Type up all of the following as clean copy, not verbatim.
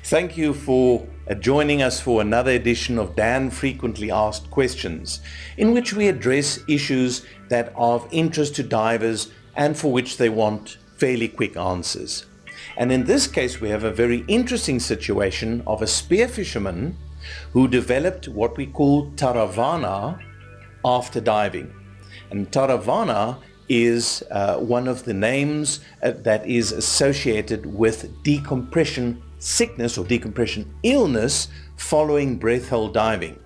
Thank you for joining us for another edition of Dan Frequently Asked Questions, in which we address issues that are of interest to divers and for which they want fairly quick answers. And in this case, we have a very interesting situation of a spearfisherman who developed what we call Taravanna after diving. And Taravanna is one of the names that is associated with decompression sickness or decompression illness following breath hold diving.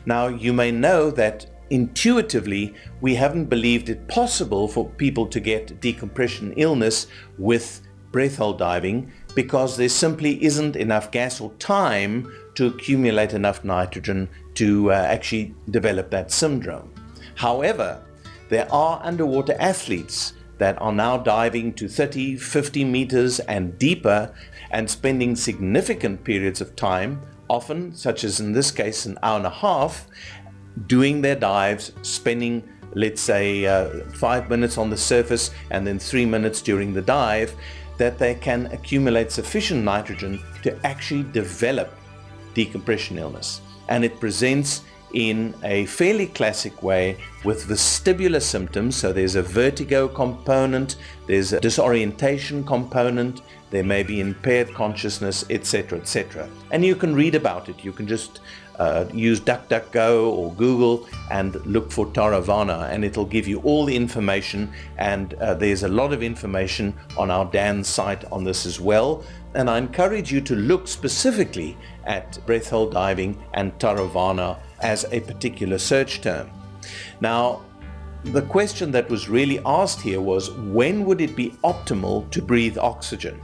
Now, you may know that intuitively we haven't believed it possible for people to get decompression illness with breath hold diving because there simply isn't enough gas or time to accumulate enough nitrogen to actually develop that syndrome. However, there are underwater athletes that are now diving to 30, 50 meters and deeper and spending significant periods of time, often, such as in this case, an hour and a half, doing their dives, spending, let's say, 5 minutes on the surface and then 3 minutes during the dive, that they can accumulate sufficient nitrogen to actually develop decompression illness. And it presents in a fairly classic way with vestibular symptoms. So there's a vertigo component, there's a disorientation component, there may be impaired consciousness, etc., etc. And you can read about it. You can just use DuckDuckGo or Google and look for Taravanna, and it'll give you all the information. And there's a lot of information on our Dan site on this as well. And I encourage you to look specifically at breath hold diving and Taravanna as a particular search term. Now, the question that was really asked here was, when would it be optimal to breathe oxygen?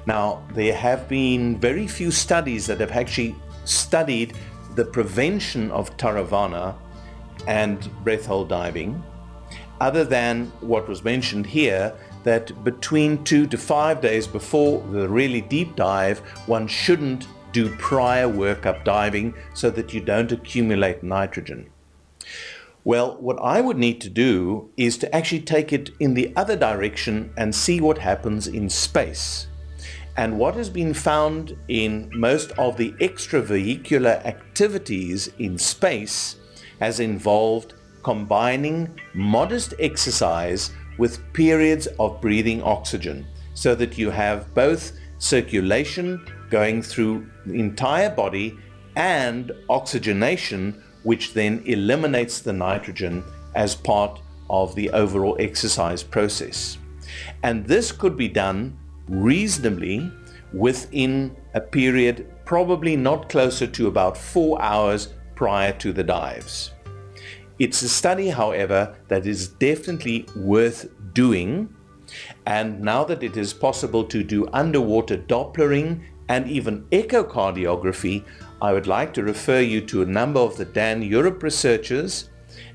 Now, there have been very few studies that have actually studied the prevention of Taravanna and breath hold diving, other than what was mentioned here, that between 2 to 5 days before the really deep dive, one shouldn't do prior workup diving so that you don't accumulate nitrogen. Well, what I would need to do is to actually take it in the other direction and see what happens in space. And what has been found in most of the extravehicular activities in space has involved combining modest exercise with periods of breathing oxygen, so that you have both circulation going through the entire body and oxygenation, which then eliminates the nitrogen as part of the overall exercise process. And this could be done reasonably within a period probably not closer to about 4 hours prior to the dives. It's a study, however, that is definitely worth doing. And now that it is possible to do underwater Dopplering and even echocardiography, I would like to refer you to a number of the Dan Europe researchers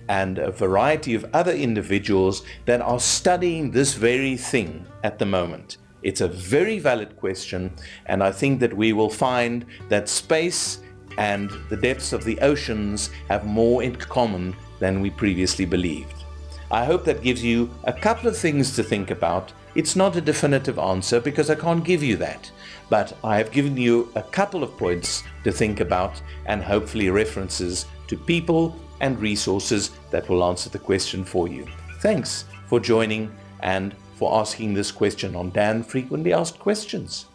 and a variety of other individuals that are studying this very thing at the moment. It's a very valid question, and I think that we will find that space and the depths of the oceans have more in common than we previously believed. I hope that gives you a couple of things to think about. It's not a definitive answer because I can't give you that, but I have given you a couple of points to think about and hopefully references to people and resources that will answer the question for you. Thanks for joining and for asking this question on Dan Frequently Asked Questions.